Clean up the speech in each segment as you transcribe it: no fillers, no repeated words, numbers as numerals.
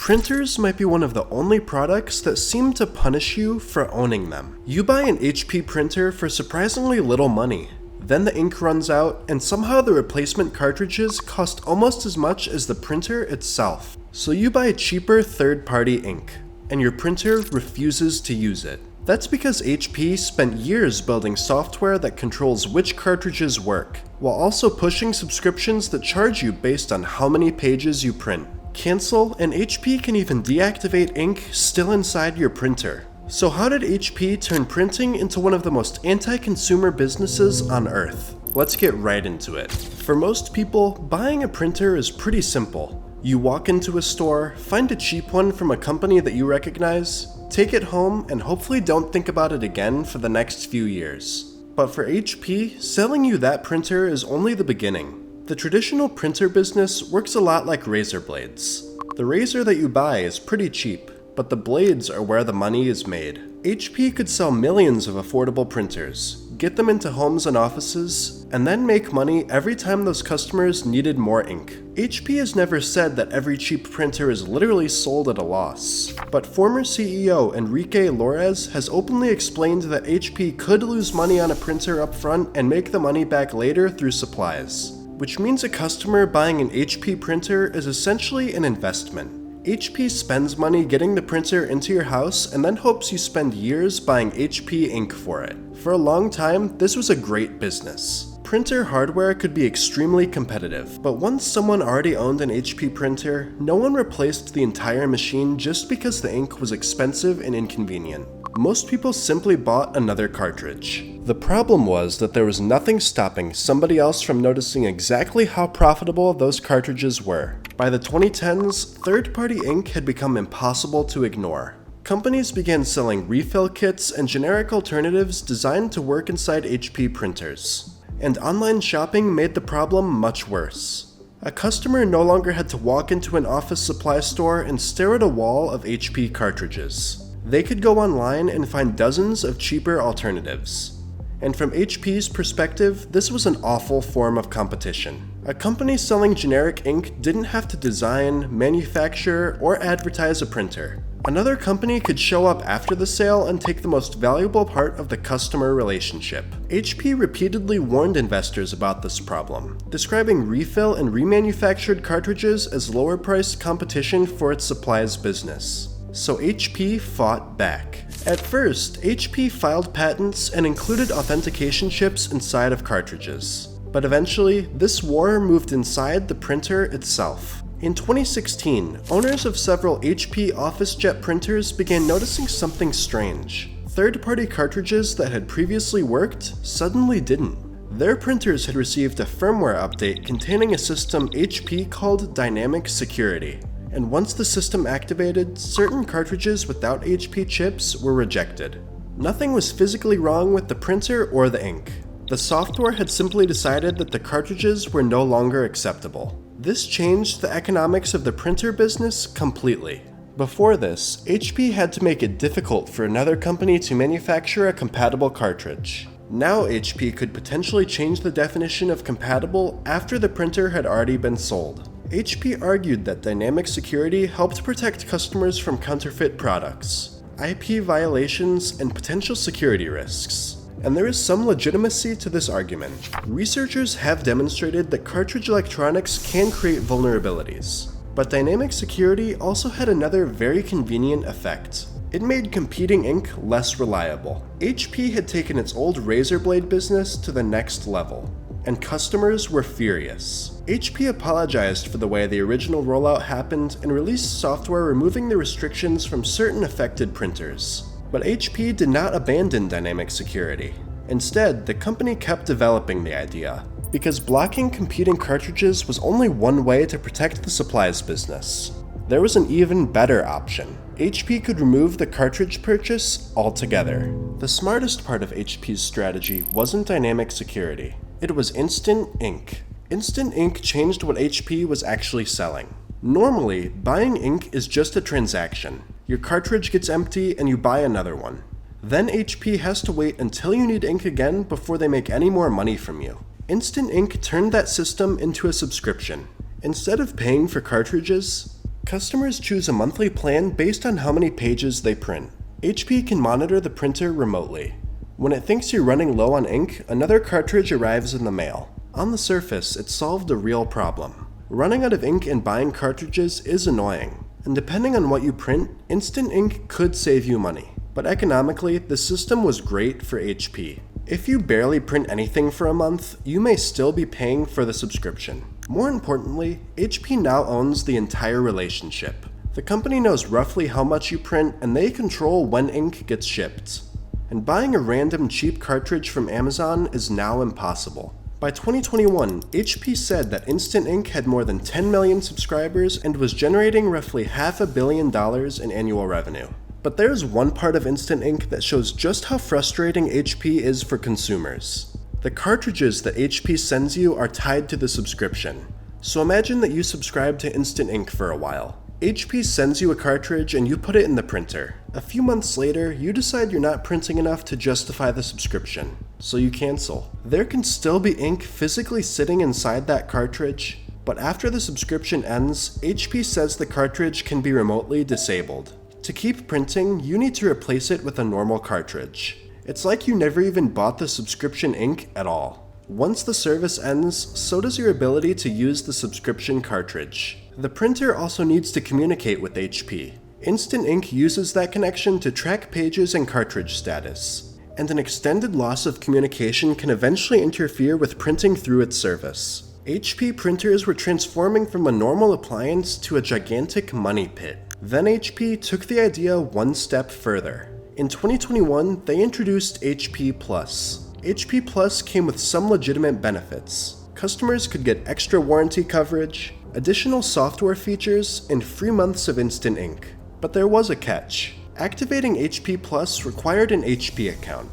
Printers might be one of the only products that seem to punish you for owning them. You buy an HP printer for surprisingly little money. Then the ink runs out, and somehow the replacement cartridges cost almost as much as the printer itself. So you buy cheaper third-party ink, and your printer refuses to use it. That's because HP spent years building software that controls which cartridges work, while also pushing subscriptions that charge you based on how many pages you print. Cancel, and HP can even deactivate ink still inside your printer. So how did HP turn printing into one of the most anti-consumer businesses on earth? Let's get right into it. For most people, buying a printer is pretty simple. You walk into a store, find a cheap one from a company that you recognize, take it home, and hopefully don't think about it again for the next few years. But for HP, selling you that printer is only the beginning. The traditional printer business works a lot like razor blades. The razor that you buy is pretty cheap, but the blades are where the money is made. HP could sell millions of affordable printers, get them into homes and offices, and then make money every time those customers needed more ink. HP has never said that every cheap printer is literally sold at a loss, but former CEO Enrique Lores has openly explained that HP could lose money on a printer up front and make the money back later through supplies, which means a customer buying an HP printer is essentially an investment. HP spends money getting the printer into your house and then hopes you spend years buying HP ink for it. For a long time, this was a great business. Printer hardware could be extremely competitive, but once someone already owned an HP printer, no one replaced the entire machine just because the ink was expensive and inconvenient. Most people simply bought another cartridge. The problem was that there was nothing stopping somebody else from noticing exactly how profitable those cartridges were. By the 2010s, third-party ink had become impossible to ignore. Companies began selling refill kits and generic alternatives designed to work inside HP printers. And online shopping made the problem much worse. A customer no longer had to walk into an office supply store and stare at a wall of HP cartridges. They could go online and find dozens of cheaper alternatives. And from HP's perspective, this was an awful form of competition. A company selling generic ink didn't have to design, manufacture, or advertise a printer. Another company could show up after the sale and take the most valuable part of the customer relationship. HP repeatedly warned investors about this problem, describing refill and remanufactured cartridges as lower-priced competition for its supplies business. So HP fought back. At first, HP filed patents and included authentication chips inside of cartridges. But eventually, this war moved inside the printer itself. In 2016, owners of several HP OfficeJet printers began noticing something strange. Third-party cartridges that had previously worked suddenly didn't. Their printers had received a firmware update containing a system HP called Dynamic Security. And once the system activated, certain cartridges without HP chips were rejected. Nothing was physically wrong with the printer or the ink. The software had simply decided that the cartridges were no longer acceptable. This changed the economics of the printer business completely. Before this, HP had to make it difficult for another company to manufacture a compatible cartridge. Now HP could potentially change the definition of compatible after the printer had already been sold. HP argued that dynamic security helped protect customers from counterfeit products, IP violations, and potential security risks. And there is some legitimacy to this argument. Researchers have demonstrated that cartridge electronics can create vulnerabilities. But dynamic security also had another very convenient effect. It made competing ink less reliable. HP had taken its old razor blade business to the next level, and customers were furious. HP apologized for the way the original rollout happened and released software removing the restrictions from certain affected printers. But HP did not abandon dynamic security. Instead, the company kept developing the idea, because blocking competing cartridges was only one way to protect the supplies business. There was an even better option. HP could remove the cartridge purchase altogether. The smartest part of HP's strategy wasn't dynamic security. It was instant ink. Instant ink changed what HP was actually selling. Normally, buying ink is just a transaction. Your cartridge gets empty and you buy another one. Then HP has to wait until you need ink again before they make any more money from you. Instant Ink turned that system into a subscription. Instead of paying for cartridges, Customers choose a monthly plan based on how many pages they print. HP can monitor the printer remotely. When it thinks you're running low on ink, another cartridge arrives in the mail. On the surface, it solved a real problem. Running out of ink and buying cartridges is annoying, and depending on what you print, instant ink could save you money. But economically, the system was great for HP. If you barely print anything for a month, you may still be paying for the subscription. More importantly, HP now owns the entire relationship. The company knows roughly how much you print, and they control when ink gets shipped. And buying a random cheap cartridge from Amazon is now impossible. By 2021, HP said that Instant Ink had more than 10 million subscribers and was generating roughly $500 million in annual revenue. But there's one part of Instant Ink that shows just how frustrating HP is for consumers. The cartridges that HP sends you are tied to the subscription. So imagine that you subscribe to Instant Ink for a while. HP sends you a cartridge and you put it in the printer. A few months later, you decide you're not printing enough to justify the subscription, so you cancel. There can still be ink physically sitting inside that cartridge, but after the subscription ends, HP says the cartridge can be remotely disabled. To keep printing, you need to replace it with a normal cartridge. It's like you never even bought the subscription ink at all. Once the service ends, so does your ability to use the subscription cartridge. The printer also needs to communicate with HP. Instant Ink uses that connection to track pages and cartridge status, and an extended loss of communication can eventually interfere with printing through its service. HP printers were transforming from a normal appliance to a gigantic money pit. Then HP took the idea one step further. In 2021, they introduced HP Plus. HP Plus came with some legitimate benefits. Customers could get extra warranty coverage, additional software features, and free months of Instant Ink. But there was a catch. Activating HP Plus required an HP account.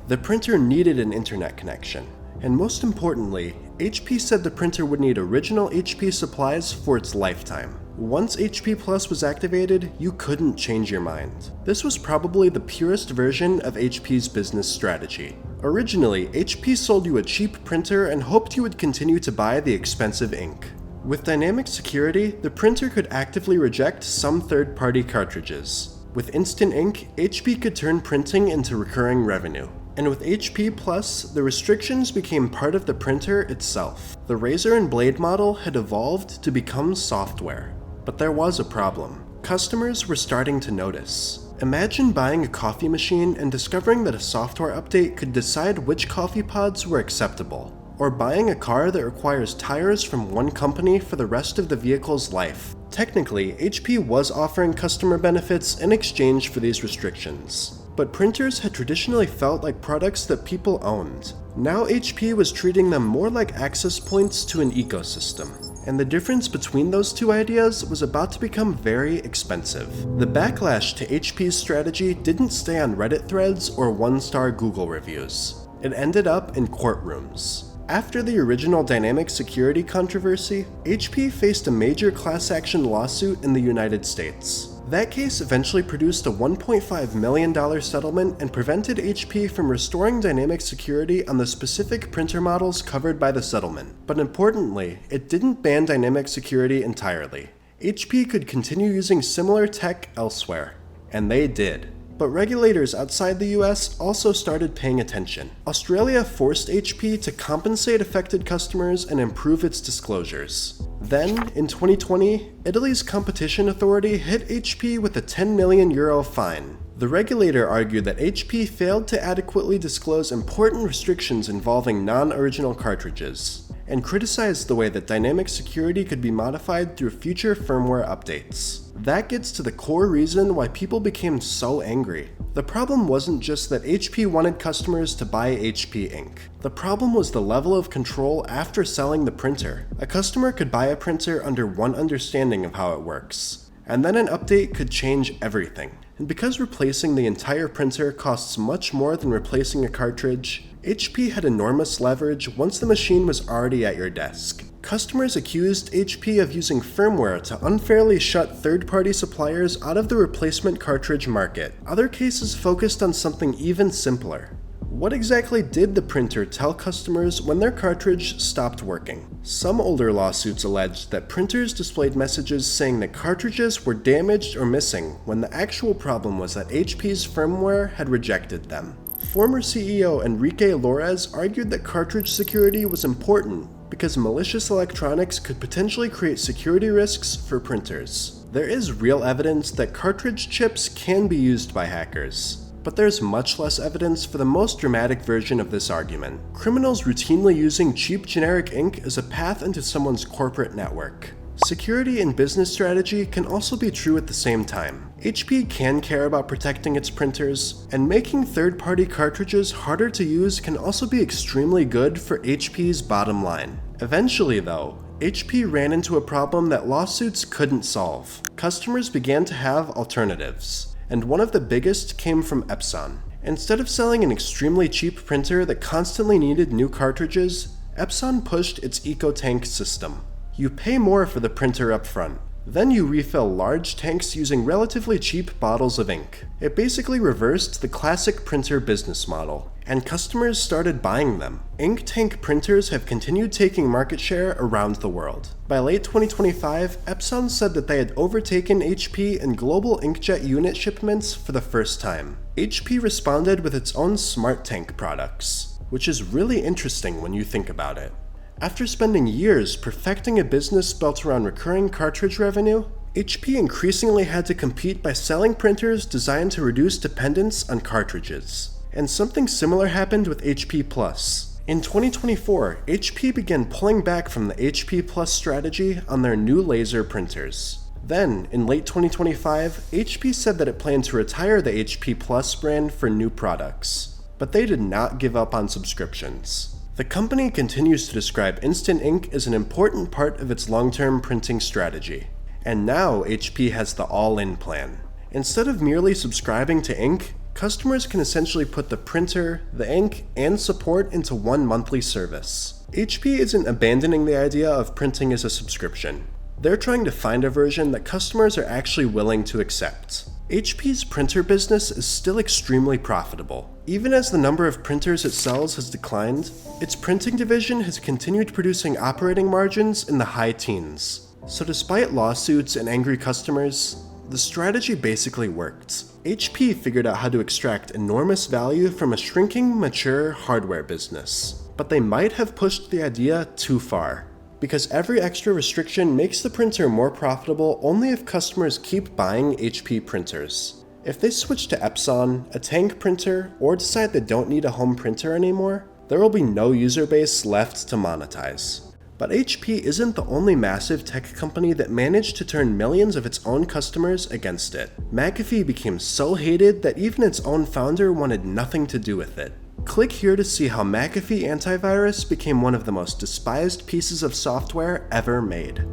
The printer needed an internet connection. And most importantly, HP said the printer would need original HP supplies for its lifetime. Once HP Plus was activated, you couldn't change your mind. This was probably the purest version of HP's business strategy. Originally, HP sold you a cheap printer and hoped you would continue to buy the expensive ink. With dynamic security, the printer could actively reject some third-party cartridges. With Instant Ink, HP could turn printing into recurring revenue. And with HP Plus, the restrictions became part of the printer itself. The razor and blade model had evolved to become software. But there was a problem. Customers were starting to notice. Imagine buying a coffee machine and discovering that a software update could decide which coffee pods were acceptable. Or buying a car that requires tires from one company for the rest of the vehicle's life. Technically, HP was offering customer benefits in exchange for these restrictions. But printers had traditionally felt like products that people owned. Now HP was treating them more like access points to an ecosystem. And the difference between those two ideas was about to become very expensive. The backlash to HP's strategy didn't stay on Reddit threads or one-star Google reviews. It ended up in courtrooms. After the original dynamic security controversy, HP faced a major class action lawsuit in the United States. That case eventually produced a $1.5 million settlement and prevented HP from restoring dynamic security on the specific printer models covered by the settlement. But importantly, it didn't ban dynamic security entirely. HP could continue using similar tech elsewhere. And they did. But regulators outside the US also started paying attention. Australia forced HP to compensate affected customers and improve its disclosures. Then, in 2020, Italy's competition authority hit HP with a €10 million fine. The regulator argued that HP failed to adequately disclose important restrictions involving non-original cartridges, and criticized the way that dynamic security could be modified through future firmware updates. That gets to the core reason why people became so angry. The problem wasn't just that HP wanted customers to buy HP ink. The problem was the level of control after selling the printer. A customer could buy a printer under one understanding of how it works, and then an update could change everything. And because replacing the entire printer costs much more than replacing a cartridge, HP had enormous leverage once the machine was already at your desk. Customers accused HP of using firmware to unfairly shut third-party suppliers out of the replacement cartridge market. Other cases focused on something even simpler. What exactly did the printer tell customers when their cartridge stopped working? Some older lawsuits alleged that printers displayed messages saying that cartridges were damaged or missing when the actual problem was that HP's firmware had rejected them. Former CEO Enrique Lores argued that cartridge security was important because malicious electronics could potentially create security risks for printers. There is real evidence that cartridge chips can be used by hackers, but there's much less evidence for the most dramatic version of this argument. Criminals routinely using cheap generic ink as a path into someone's corporate network. Security and business strategy can also be true at the same time. HP can care about protecting its printers, and making third-party cartridges harder to use can also be extremely good for HP's bottom line. Eventually though, HP ran into a problem that lawsuits couldn't solve. Customers began to have alternatives, and one of the biggest came from Epson. Instead of selling an extremely cheap printer that constantly needed new cartridges, Epson pushed its EcoTank system. You pay more for the printer up front. Then you refill large tanks using relatively cheap bottles of ink. It basically reversed the classic printer business model, and customers started buying them. Ink tank printers have continued taking market share around the world. By late 2025, Epson said that they had overtaken HP in global inkjet unit shipments for the first time. HP responded with its own smart tank products, which is really interesting when you think about it. After spending years perfecting a business built around recurring cartridge revenue, HP increasingly had to compete by selling printers designed to reduce dependence on cartridges. And something similar happened with HP Plus. In 2024, HP began pulling back from the HP Plus strategy on their new laser printers. Then, in late 2025, HP said that it planned to retire the HP Plus brand for new products. But they did not give up on subscriptions. The company continues to describe Instant Ink as an important part of its long-term printing strategy. And now HP has the all-in plan. Instead of merely subscribing to ink, customers can essentially put the printer, the ink, and support into one monthly service. HP isn't abandoning the idea of printing as a subscription. They're trying to find a version that customers are actually willing to accept. HP's printer business is still extremely profitable. Even as the number of printers it sells has declined, its printing division has continued producing operating margins in the high teens. So despite lawsuits and angry customers, the strategy basically worked. HP figured out how to extract enormous value from a shrinking, mature hardware business. But they might have pushed the idea too far, because every extra restriction makes the printer more profitable only if customers keep buying HP printers. If they switch to Epson, a tank printer, or decide they don't need a home printer anymore, there will be no user base left to monetize. But HP isn't the only massive tech company that managed to turn millions of its own customers against it. McAfee became so hated that even its own founder wanted nothing to do with it. Click here to see how McAfee Antivirus became one of the most despised pieces of software ever made.